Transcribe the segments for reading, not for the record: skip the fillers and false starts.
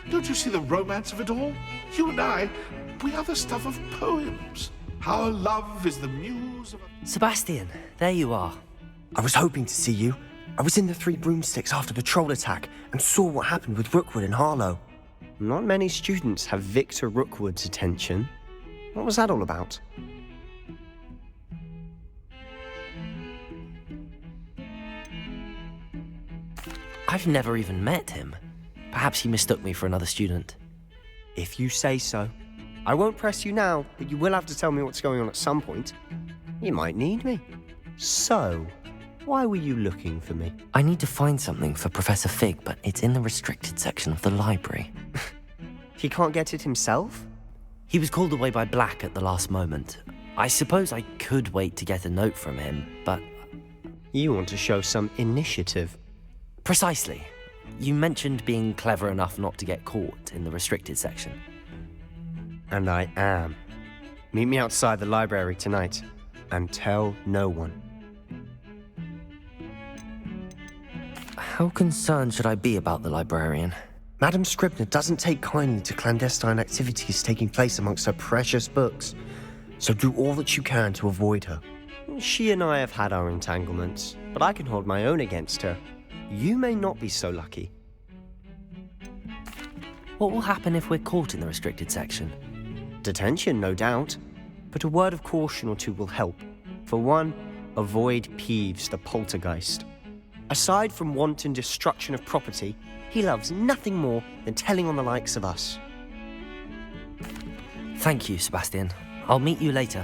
Don't you see the romance of it all? You and I, we are the stuff of poems. Our love is the muse of... Sebastian, there you are. I was hoping to see you. I was in the Three Broomsticks after the troll attack and saw what happened with Rookwood and Harlow. Not many students have Victor Rookwood's attention. What was that all about? I've never even met him. Perhaps he mistook me for another student. If you say so. I won't press you now, but you will have to tell me what's going on at some point. You might need me. So, why were you looking for me? I need to find something for Professor Fig, but it's in the restricted section of the library. He can't get it himself? He was called away by Black at the last moment. I suppose I could wait to get a note from him, but... You want to show some initiative. Precisely. You mentioned being clever enough not to get caught in the restricted section. And I am. Meet me outside the library tonight, and tell no one. How concerned should I be about the librarian? Madam Scribner doesn't take kindly to clandestine activities taking place amongst her precious books, so do all that you can to avoid her. She and I have had our entanglements, but I can hold my own against her. You may not be so lucky. What will happen if we're caught in the restricted section? Detention, no doubt, but a word of caution or two will help. For one, avoid Peeves the poltergeist. Aside from wanton destruction of property, he loves nothing more than telling on the likes of us. Thank you, Sebastian. I'll meet you later.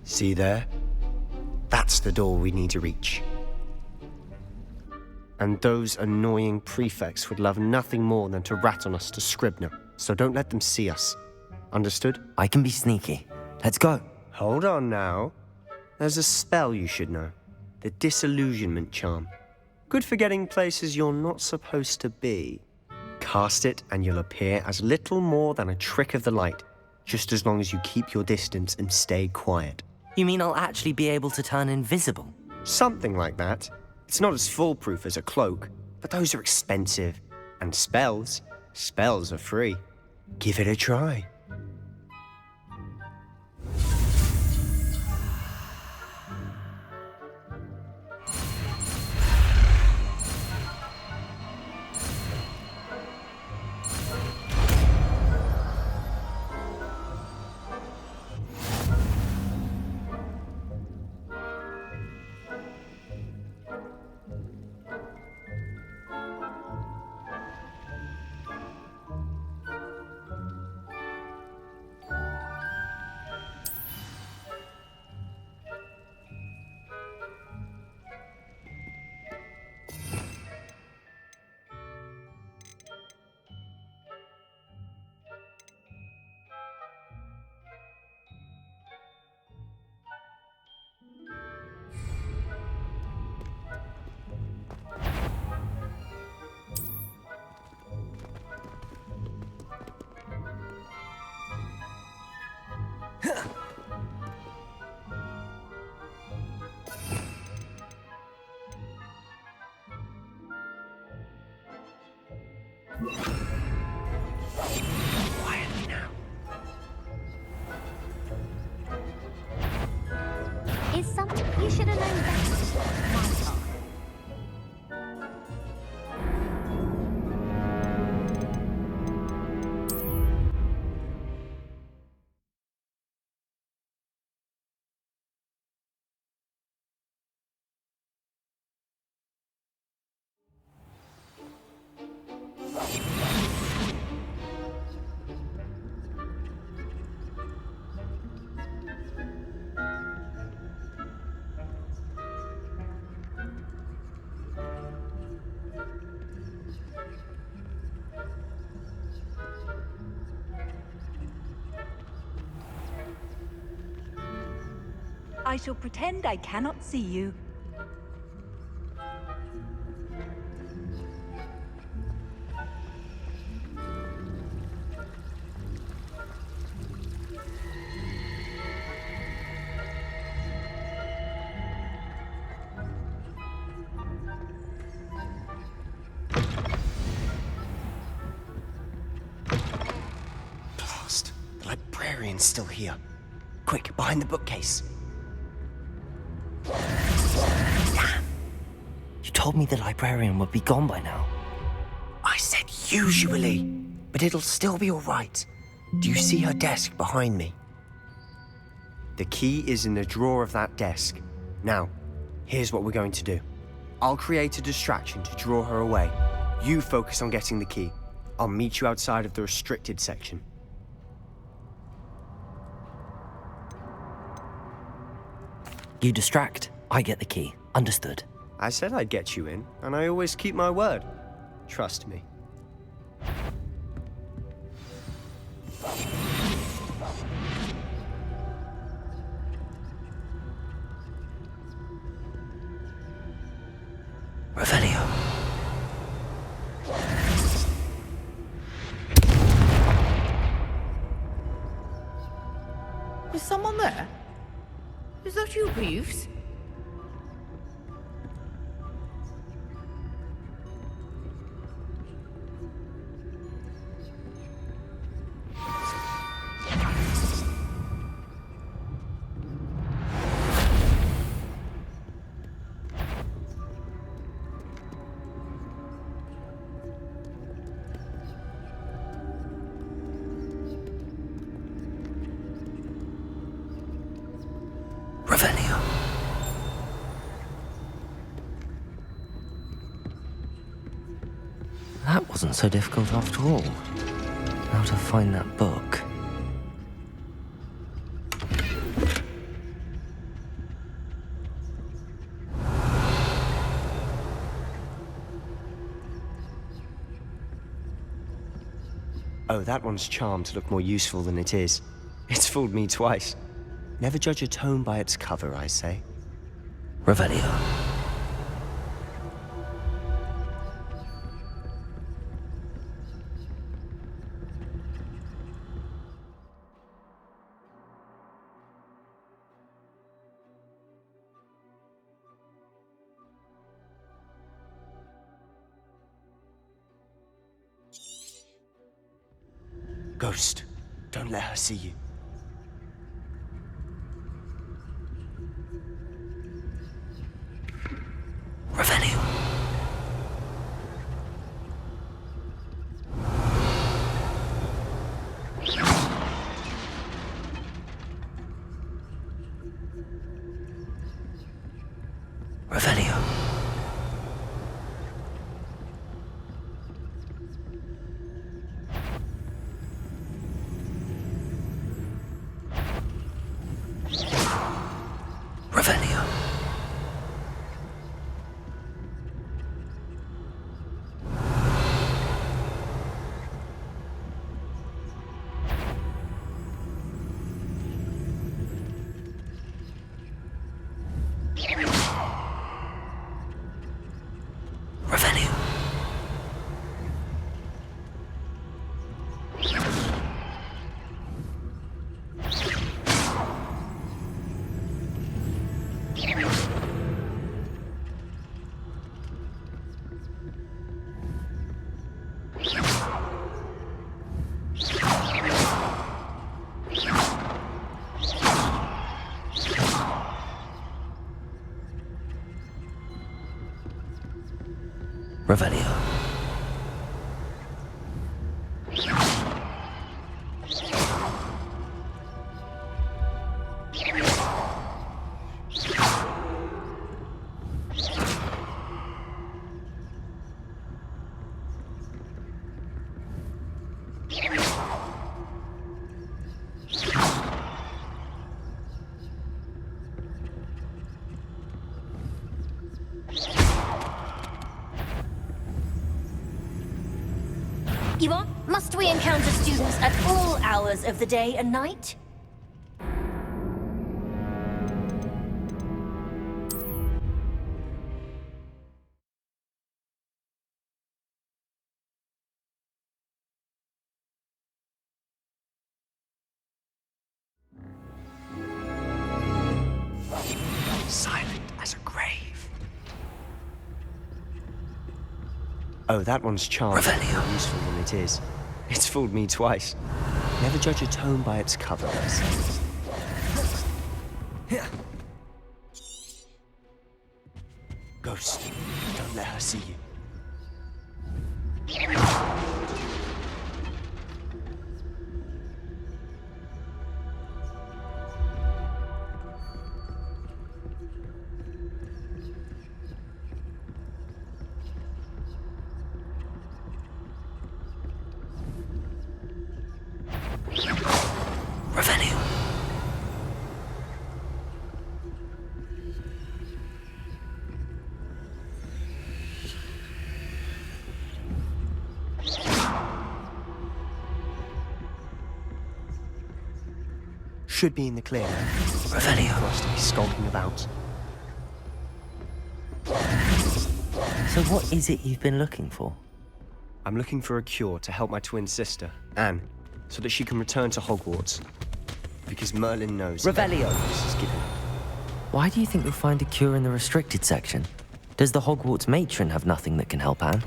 See there? That's the door we need to reach. And those annoying prefects would love nothing more than to rat on us to Scribner, so don't let them see us. Understood? I can be sneaky. Let's go. Hold on now. There's a spell you should know. The Disillusionment Charm. Good for getting places you're not supposed to be. Cast it and you'll appear as little more than a trick of the light, just as long as you keep your distance and stay quiet. You mean I'll actually be able to turn invisible? Something like that. It's not as foolproof as a cloak, but those are expensive. And spells are free. Give it a try. Quietly now. Is something you should have known better, Michael. I shall pretend I cannot see you. librarian's still here. Quick, behind the bookcase. Damn. You told me the librarian would be gone by now. I said usually, but it'll still be all right. Do you see her desk behind me? The key is in the drawer of that desk. Now, here's what we're going to do. I'll create a distraction to draw her away. You focus on getting the key. I'll meet you outside of the restricted section. You distract, I get the key. Understood. I said I'd get you in, and I always keep my word. Trust me. Revelio. Is someone there? Is that you, Peeves? Revelio. That wasn't so difficult after all. How to find that book. Oh, that one's charmed to look more useful than it is. It's fooled me twice. Never judge a tome by its cover, I say. Revelio. Ghost, don't let her see you. Revelio. Revelio. Revelio. Revelio. Revelio. Eva, must we encounter students at all hours of the day and night? Silent as a grave. Oh, that one's charmed. Revelio. More useful than it is. It's fooled me twice. Never judge a tome by its cover, they say. Ghost, don't let her see you. Revelio. Should be in the clear now. Revelio. For us to be skulking about. So what is it you've been looking for? I'm looking for a cure to help my twin sister, Anne, so that she can return to Hogwarts. Because Merlin knows Revelio. this is given. Why do you think you'll find a cure in the restricted section? Does the Hogwarts matron have nothing that can help Anne?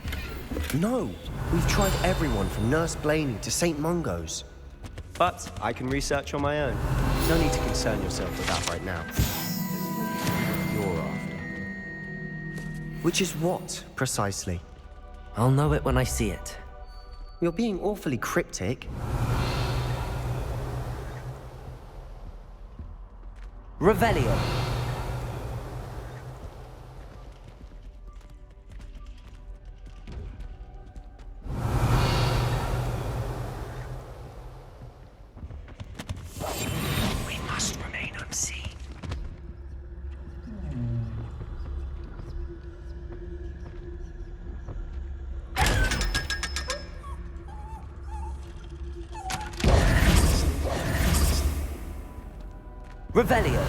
No, we've tried everyone from Nurse Blaney to St. Mungo's. But I can research on my own. No need to concern yourself with that right now. You're after. Which is what, precisely? I'll know it when I see it. You're being awfully cryptic. Revelio. We must remain unseen. Revelio.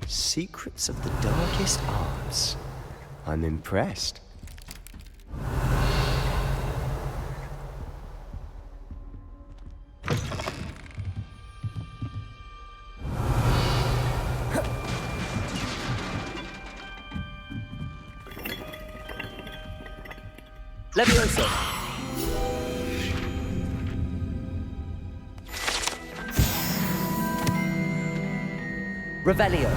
Secrets of the darkest arts. I'm impressed. Levioso. Revelio.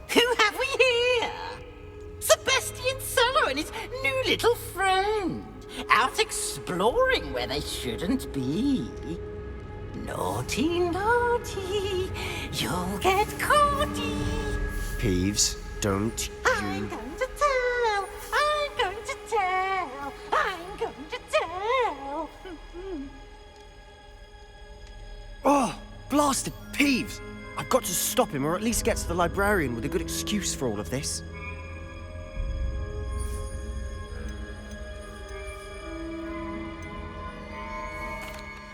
Who have we here? Sebastian Sallow and his new little friend. Out exploring where they shouldn't be. Naughty, naughty. You'll get caughty. Peeves, don't I'm you... going to tell. I'm going to tell. I'm going to tell. Oh, blasted Peeves! I've got to stop him, or at least get to the librarian with a good excuse for all of this.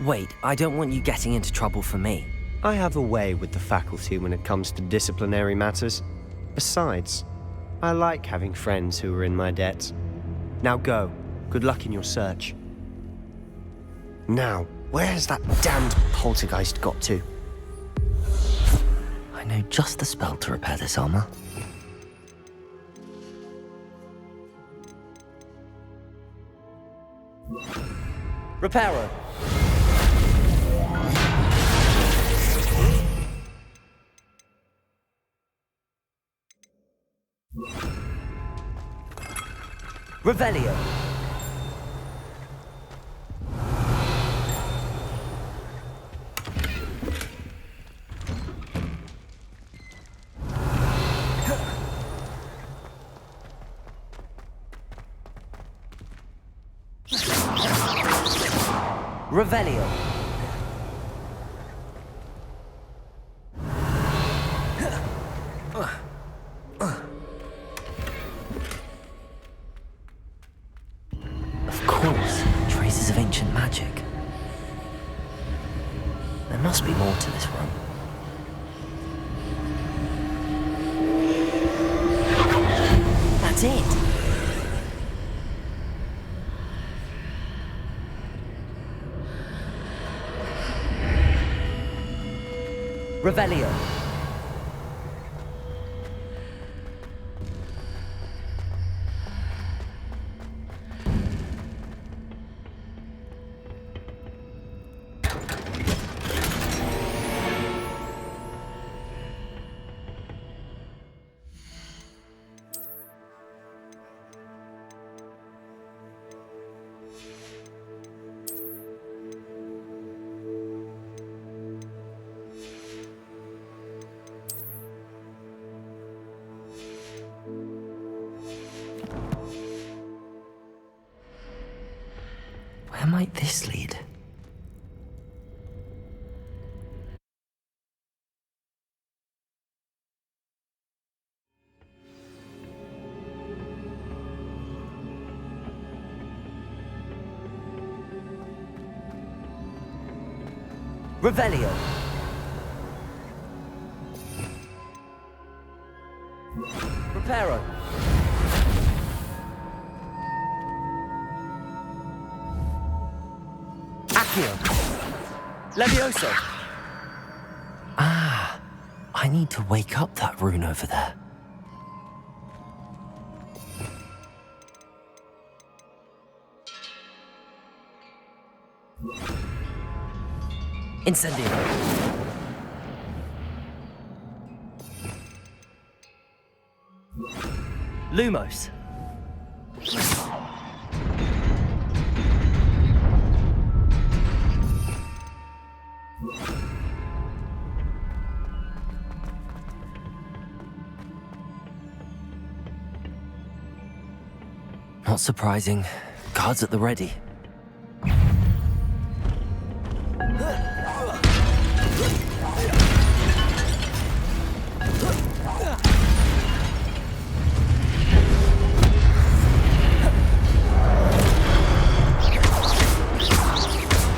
Wait, I don't want you getting into trouble for me. I have a way with the faculty when it comes to disciplinary matters. Besides, I like having friends who are in my debt. Now go. Good luck in your search. Now, where's that damned poltergeist got to? I know just the spell to repair this armor. Reparo. Revelio. Revelio. Of course, traces of ancient magic. There must be more to this room. That's it. Revelio. Where might this lead? Revelio. Reparo. Accio. Levioso. Ah, I need to wake up that rune over there. Incendio. Lumos. Not surprising. Guards at the ready.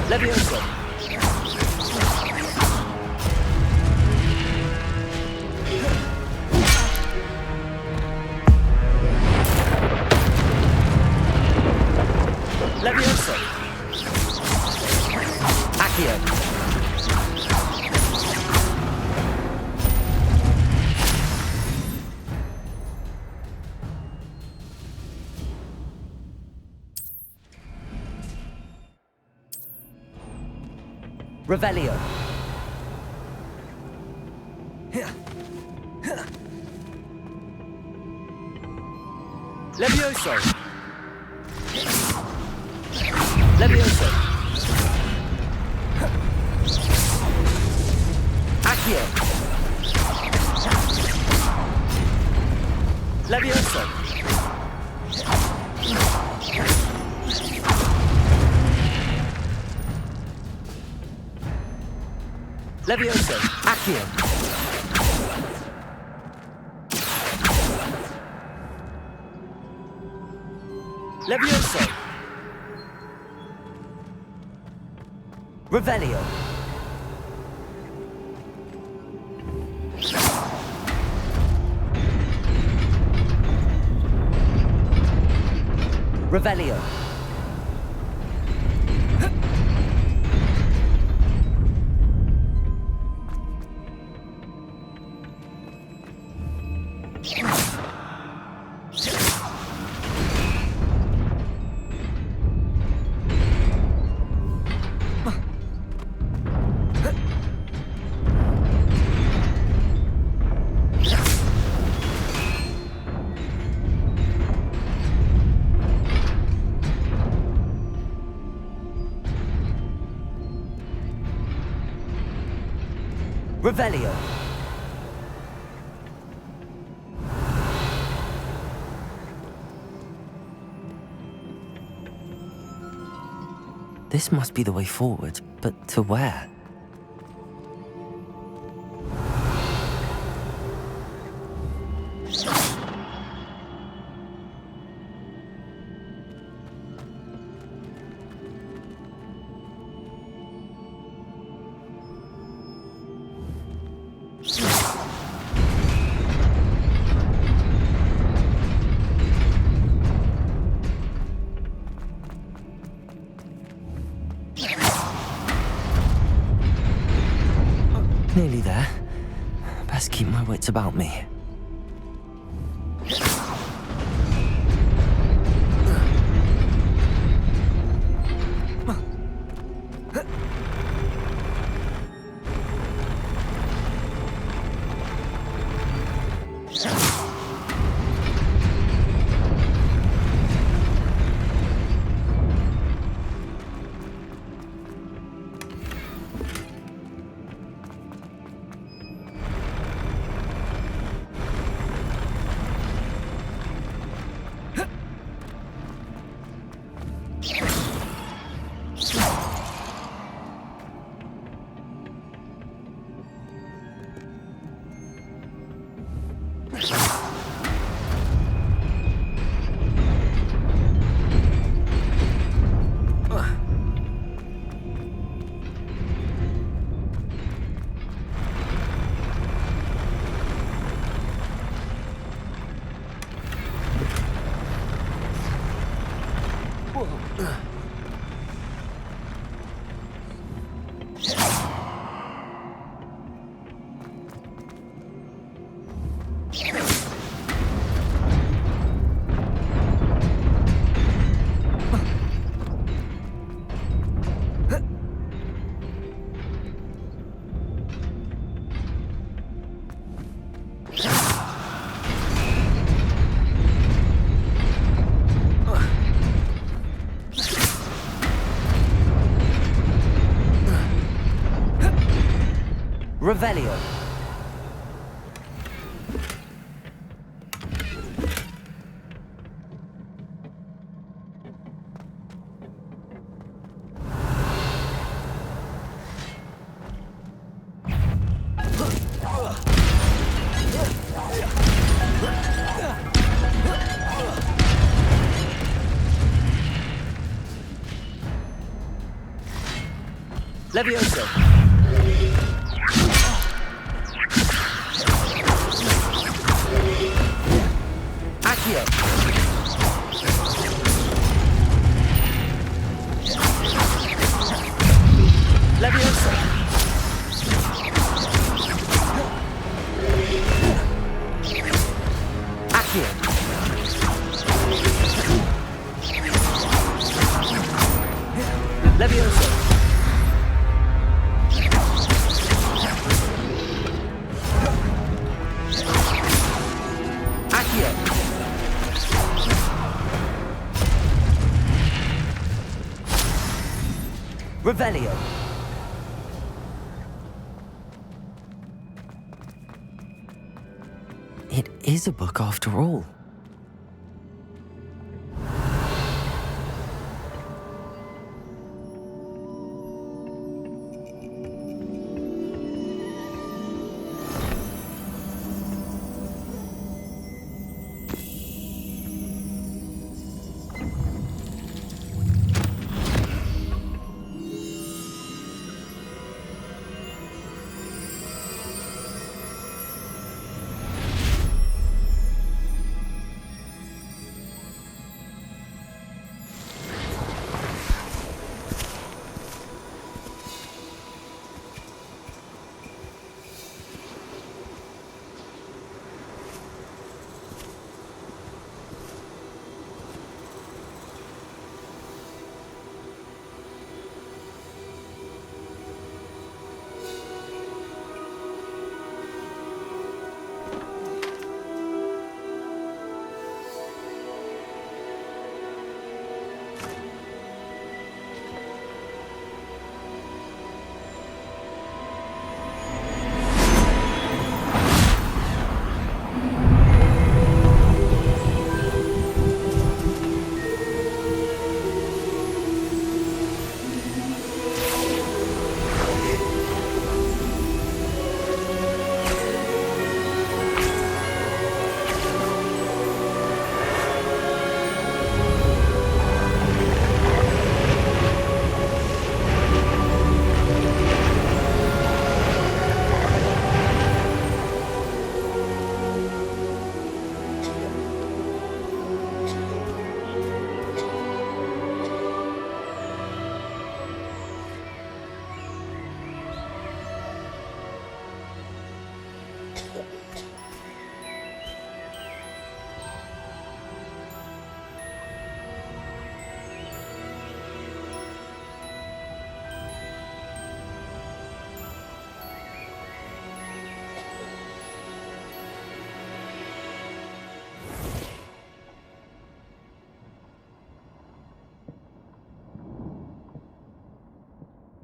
Levioso. Levioso. Accio. Revelio. Levioso. Levioso. Accio. Levioso. Levioso. Accio. Levioso. Revelio. Revelio. Revelio. This must be the way forward, but to where? Nearly there. Best keep my wits about me. Revelio. Levioso. Accio. Levioso. Accio. Levioso. Accio. Revelio. It is a book after all.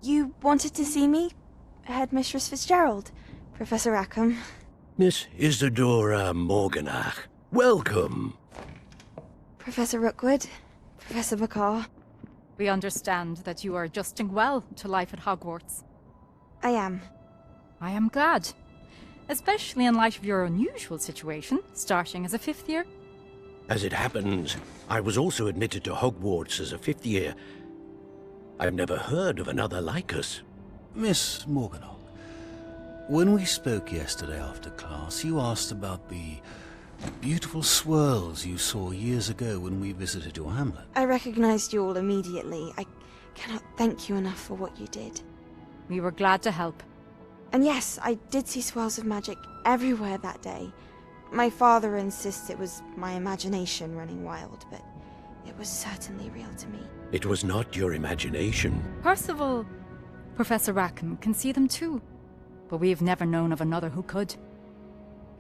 You wanted to see me? Headmistress Fitzgerald, Professor Rackham. Miss Isadora Morganach, welcome. Professor Rookwood, Professor McCaw. We understand that you are adjusting well to life at Hogwarts. I am. I am glad. Especially in light of your unusual situation, starting as a 5th year. As it happens, I was also admitted to Hogwarts as a 5th year. I've never heard of another like us. Miss Morganach, when we spoke yesterday after class, you asked about the beautiful swirls you saw years ago when we visited your hamlet. I recognized you all immediately. I cannot thank you enough for what you did. We were glad to help. And yes, I did see swirls of magic everywhere that day. My father insists it was my imagination running wild, but it was certainly real to me. It was not your imagination. Percival, Professor Rackham can see them too. But we've never known of another who could.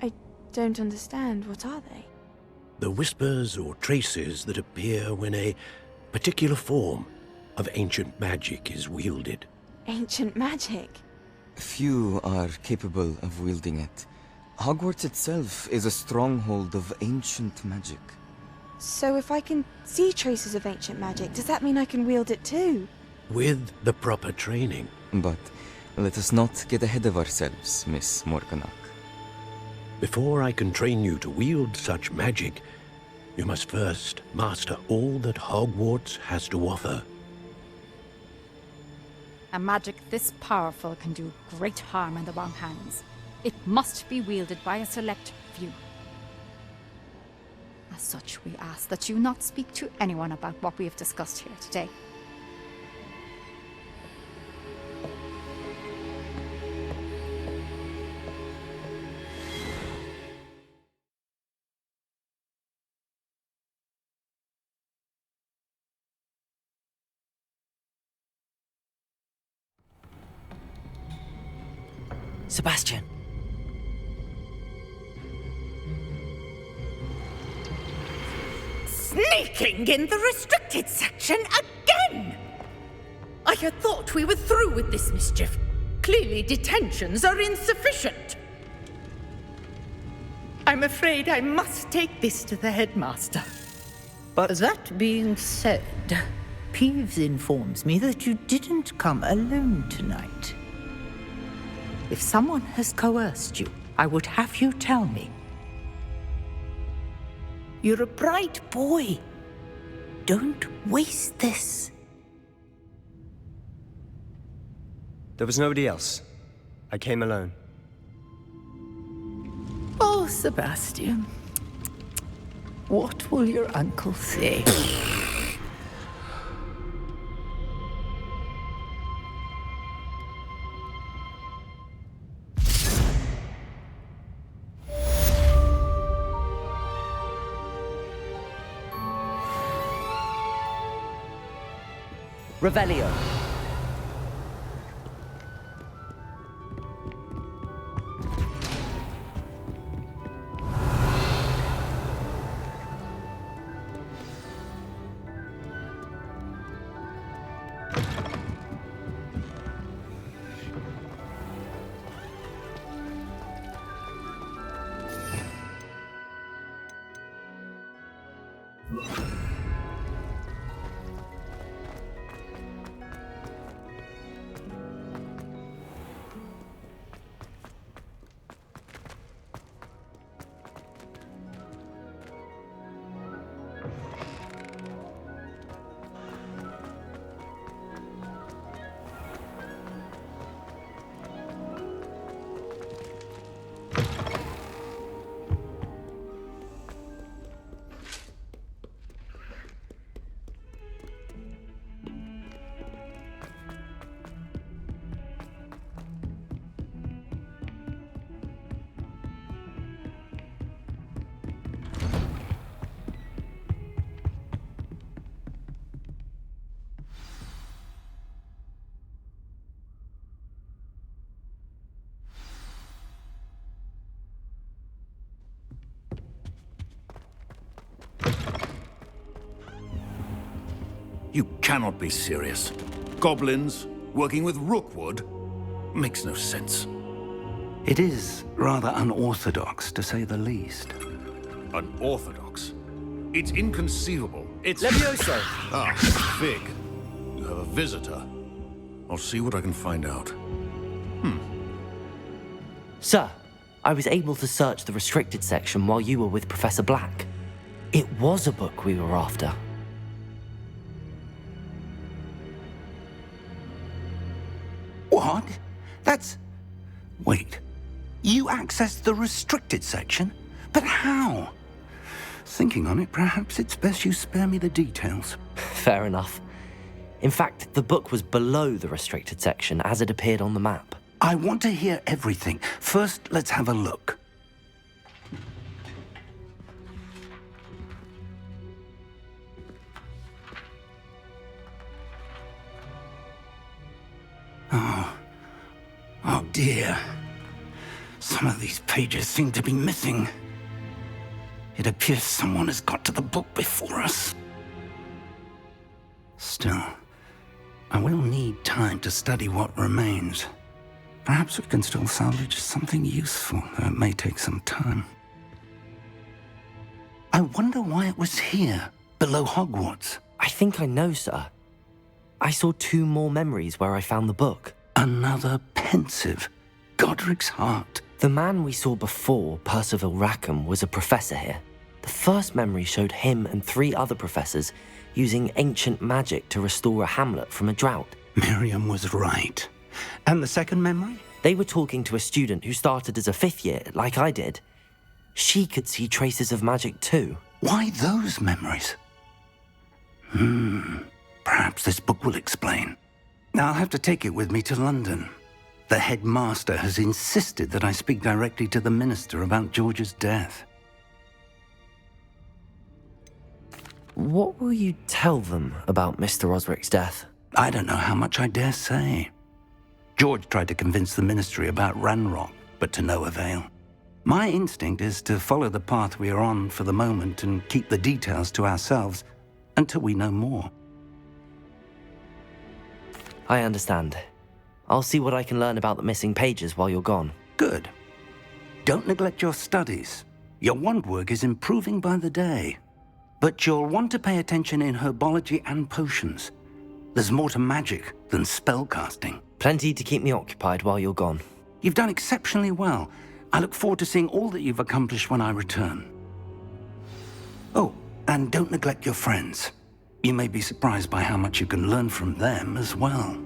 I don't understand. What are they? The whispers or traces that appear when a particular form of ancient magic is wielded. Ancient magic? Few are capable of wielding it. Hogwarts itself is a stronghold of ancient magic. So if I can see traces of ancient magic, does that mean I can wield it too? With the proper training. But let us not get ahead of ourselves, Miss Morganach. Before I can train you to wield such magic, you must first master all that Hogwarts has to offer. A magic this powerful can do great harm in the wrong hands. It must be wielded by a select few. As such, we ask that you not speak to anyone about what we have discussed here today. Sebastian. Sneaking in the restricted section again! I had thought we were through with this mischief. Clearly detentions are insufficient. I'm afraid I must take this to the headmaster. But that being said, Peeves informs me that you didn't come alone tonight. If someone has coerced you, I would have you tell me. You're a bright boy. Don't waste this. There was nobody else. I came alone. Oh, Sebastian. What will your uncle say? Revelio. You cannot be serious. Goblins, Working with Rookwood? Makes no sense. It is rather unorthodox, to say the least. Unorthodox? It's inconceivable. It's... Levioso! Ah, Fig. You have a visitor. I'll see what I can find out. Sir, I was able to search the restricted section while you were with Professor Black. It was a book we were after. What? That's... Wait. You accessed the restricted section? But how? Thinking on it, perhaps it's best you spare me the details. Fair enough. In fact, the book was below the restricted section as it appeared on the map. I want to hear everything. First, let's have a look. Oh dear. Some of these pages seem to be missing. It appears someone has got to the book before us. Still, I will need time to study what remains. Perhaps we can still salvage something useful, though it may take some time. I wonder why it was here, below Hogwarts. I think I know, sir. I saw 2 more memories where I found the book. Another pensive. Godric's heart. The man we saw before, Percival Rackham, was a professor here. The first memory showed him and 3 other professors using ancient magic to restore a hamlet from a drought. Miriam was right. And the second memory? They were talking to a student who started as a 5th year, like I did. She could see traces of magic too. Why those memories? Perhaps this book will explain. I'll have to take it with me to London. The headmaster has insisted that I speak directly to the minister about George's death. What will you tell them about Mr. Osric's death? I don't know how much I dare say. George tried to convince the ministry about Ranrock, but to no avail. My instinct is to follow the path we are on for the moment and keep the details to ourselves until we know more. I understand. I'll see what I can learn about the missing pages while you're gone. Good. Don't neglect your studies. Your wand work is improving by the day. But you'll want to pay attention in herbology and potions. There's more to magic than spellcasting. Plenty to keep me occupied while you're gone. You've done exceptionally well. I look forward to seeing all that you've accomplished when I return. Oh, and don't neglect your friends. You may be surprised by how much you can learn from them as well.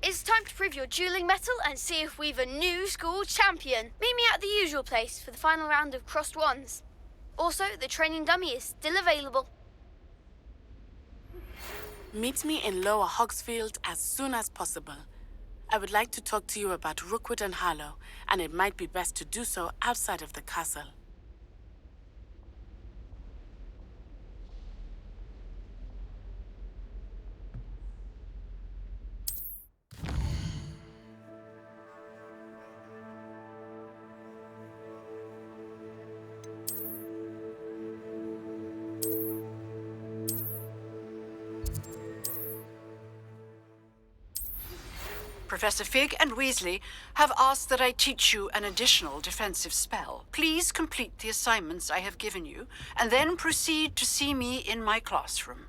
It's time to prove your dueling mettle and see if we've a new school champion. Meet me at the usual place for the final round of crossed wands. Also, the training dummy is still available. Meet me in Lower Hogsfield as soon as possible. I would like to talk to you about Rookwood and Harlow, and it might be best to do so outside of the castle. Professor Fig and Weasley have asked that I teach you an additional defensive spell. Please complete the assignments I have given you, and then proceed to see me in my classroom.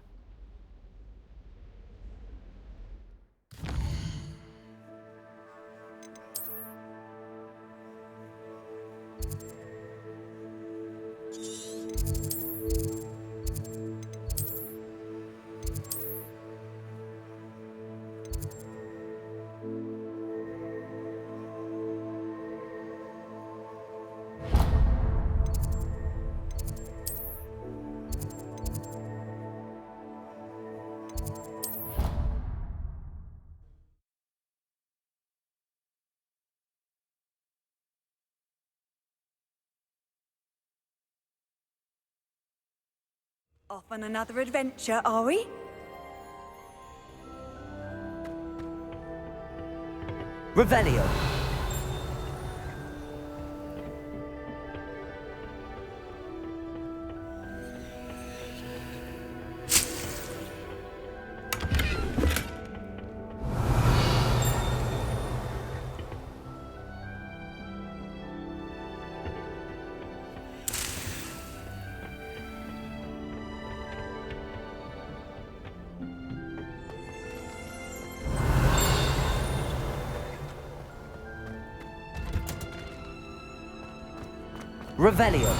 Off on another adventure, are we? Revelio. Revelio.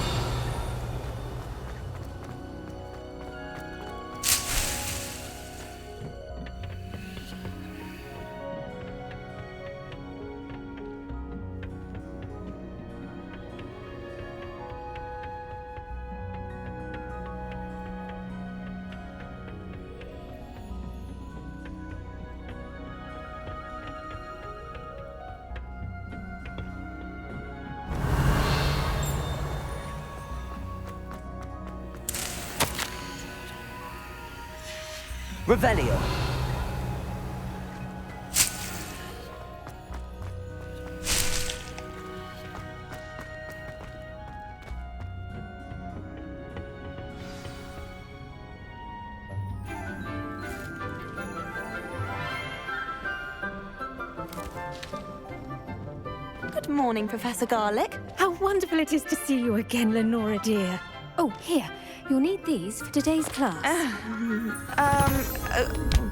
Revelio. Good morning, Professor Garlic. How wonderful it is to see you again, Lenora dear. Oh, here. You'll need these for today's class.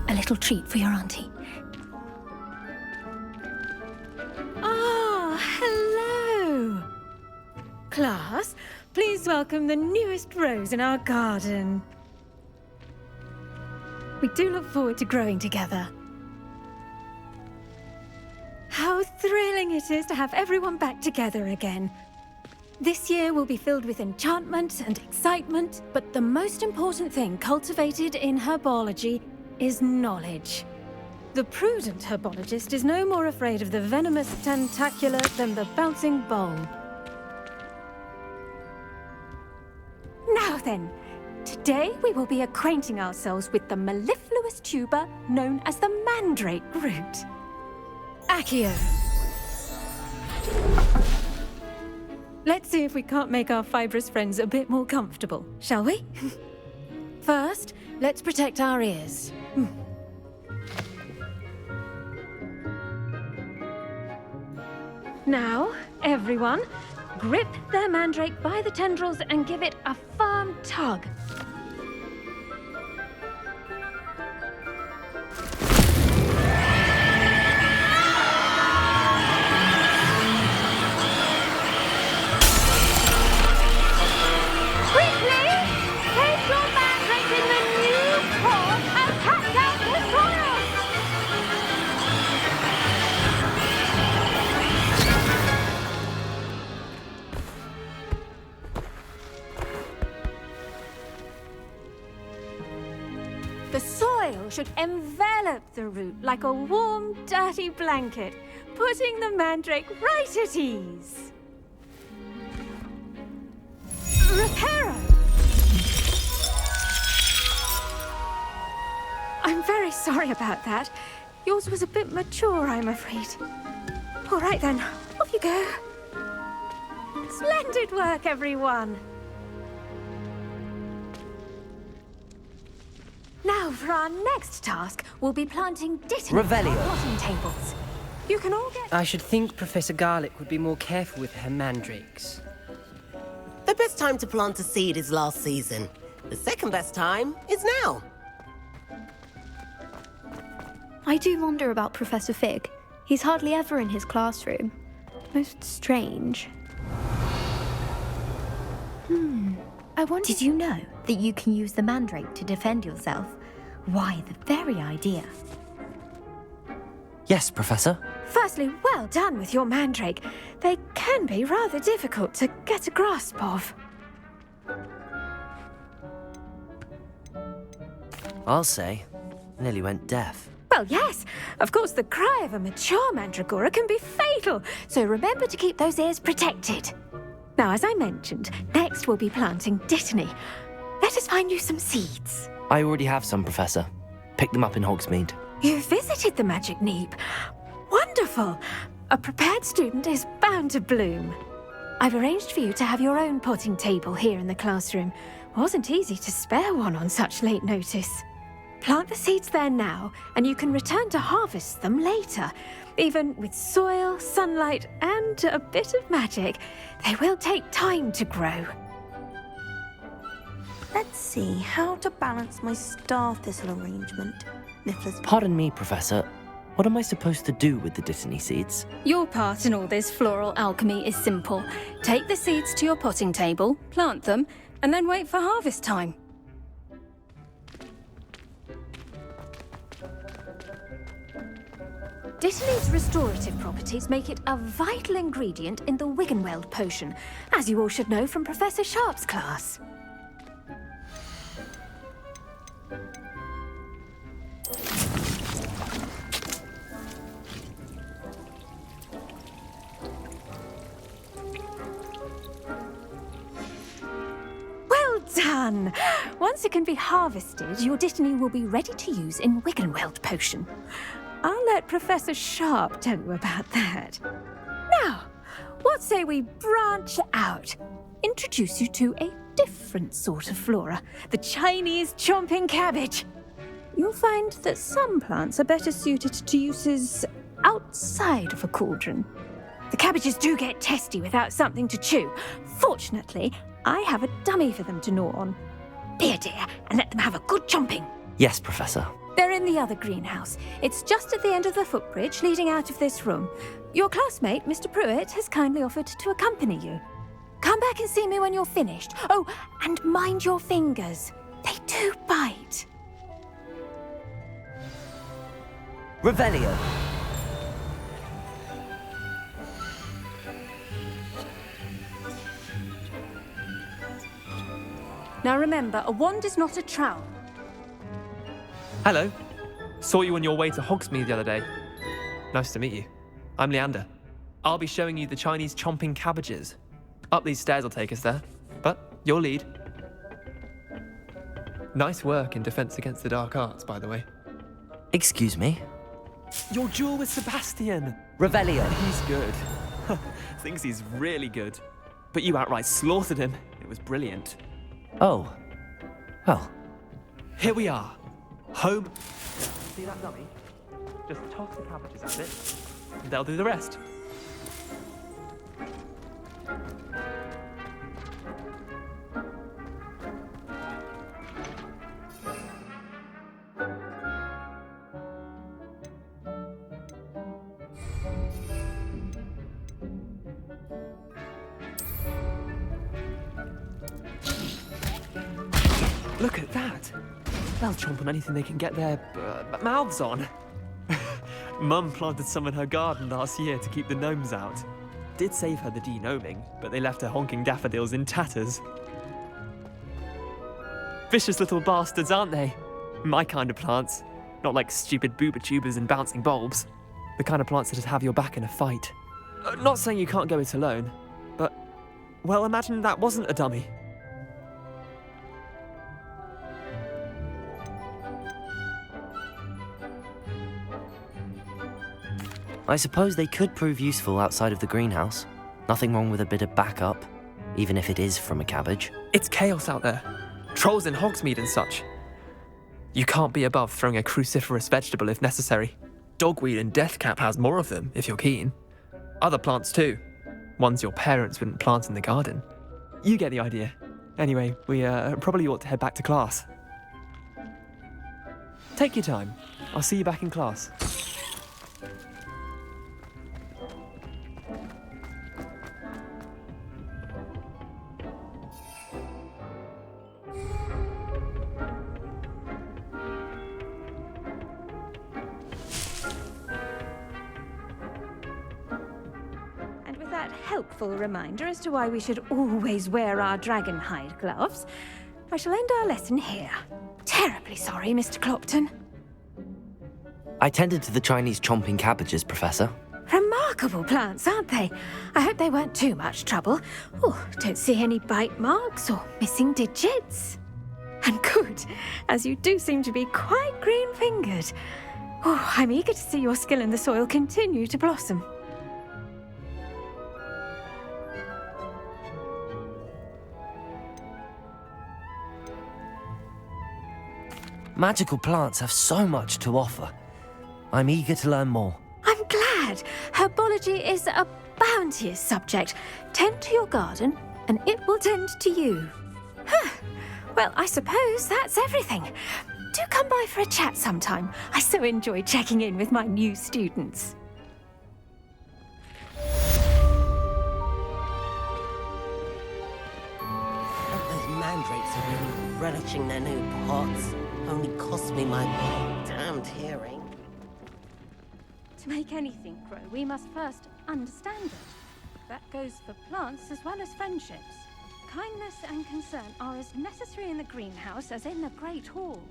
A little treat for your auntie. Ah, hello. Class, please welcome the newest rose in our garden. We do look forward to growing together. How thrilling it is to have everyone back together again. This year will be filled with enchantment and excitement, but the most important thing cultivated in herbology is knowledge. The prudent herbologist is no more afraid of the venomous tentacular than the bouncing bulb. Now then, today we will be acquainting ourselves with the mellifluous tuber known as the mandrake root. Accio. Let's see if we can't make our fibrous friends a bit more comfortable, shall we? First, let's protect our ears. Now, everyone, grip their mandrake by the tendrils and give it a firm tug. The soil should envelop the root like a warm, dirty blanket, putting the mandrake right at ease. Reparo! I'm very sorry about that. Yours was a bit mature, I'm afraid. All right then, off you go. Splendid work, everyone. Now, for our next task, we'll be planting dittany on Revelio. potting tables. You can all get... I should think Professor Garlic would be more careful with her mandrakes. The best time to plant a seed is last season. The second best time is now. I do wonder about Professor Fig. He's hardly ever in his classroom. Most strange. I wonder... Did you know that you can use the mandrake to defend yourself? Why, the very idea. Yes, Professor. Firstly, well done with your mandrake. They can be rather difficult to get a grasp of. I'll say, nearly went deaf. Well, yes. Of course, the cry of a mature mandragora can be fatal, so remember to keep those ears protected. Now, as I mentioned, next we'll be planting dittany. Let let us find you some seeds. I already have some, Professor. Pick them up in Hogsmeade. You visited the Magic Neep. Wonderful! A prepared student is bound to bloom. I've arranged for you to have your own potting table here in the classroom. Wasn't easy to spare one on such late notice. Plant the seeds there now, and you can return to harvest them later. Even with soil, sunlight, and a bit of magic, they will take time to grow. Let's see how to balance my star thistle arrangement. Niffler's... Pardon me, Professor. What am I supposed to do with the Dittany seeds? Your part in all this floral alchemy is simple. Take the seeds to your potting table, plant them, and then wait for harvest time. Dittany's restorative properties make it a vital ingredient in the Wiggenweld potion, as you all should know from Professor Sharp's class. Well done! Once it can be harvested, your Dittany will be ready to use in Wiggenweld potion. I'll let Professor Sharp tell you about that. Now, what say we branch out? Introduce you to a different sort of flora, the Chinese chomping cabbage. You'll find that some plants are better suited to uses outside of a cauldron. The cabbages do get testy without something to chew. Fortunately, I have a dummy for them to gnaw on. Be a dear and let them have a good chomping. Yes, Professor. They're in the other greenhouse. It's just at the end of the footbridge leading out of this room. Your classmate, Mr. Pruitt, has kindly offered to accompany you. Come back and see me when you're finished. Oh, and mind your fingers. They do bite. Revelio. Now remember, a wand is not a trowel. Hello. Saw you on your way to Hogsmeade the other day. Nice to meet you. I'm Leander. I'll be showing you the Chinese chomping cabbages. Up these stairs will take us there, but you'll lead. Nice work in Defense Against the Dark Arts, by the way. Excuse me? Your duel with Sebastian! Revelio. He's good. Thinks he's really good. But you outright slaughtered him. It was brilliant. Oh. Well. Here we are. Home. See that dummy? Just toss the cabbages at it, and they'll do the rest. Look at that! They'll chomp on anything they can get their mouths on. Mum planted some in her garden last year to keep the gnomes out. Did save her the de-gnoming, but they left her honking daffodils in tatters. Vicious little bastards, aren't they? My kind of plants. Not like stupid booba tubers and bouncing bulbs. The kind of plants that'd have your back in a fight. Not saying you can't go it alone, but, well, imagine that wasn't a dummy. I suppose they could prove useful outside of the greenhouse. Nothing wrong with a bit of backup, even if it is from a cabbage. It's chaos out there. Trolls in Hogsmeade and such. You can't be above throwing a cruciferous vegetable if necessary. Dogweed and deathcap has more of them, if you're keen. Other plants too. Ones your parents wouldn't plant in the garden. You get the idea. Anyway, we probably ought to head back to class. Take your time. I'll see you back in class. Helpful reminder as to why we should always wear our dragon hide gloves, I shall end our lesson here. Terribly sorry, Mr. Clopton. I tended to the Chinese chomping cabbages, Professor. Remarkable plants, aren't they? I hope they weren't too much trouble. Oh, don't see any bite marks or missing digits. And good, as you do seem to be quite green-fingered. Oh, I'm eager to see your skill in the soil continue to blossom. Magical plants have so much to offer. I'm eager to learn more. I'm glad. Herbology is a bounteous subject. Tend to your garden, and it will tend to you. Huh. Well, I suppose that's everything. Do come by for a chat sometime. I so enjoy checking in with my new students. Those mandrakes are really relishing their new pots. Only cost me my damned hearing. To make anything grow, we must first understand it. That goes for plants as well as friendships. Kindness and concern are as necessary in the greenhouse as in the Great Hall.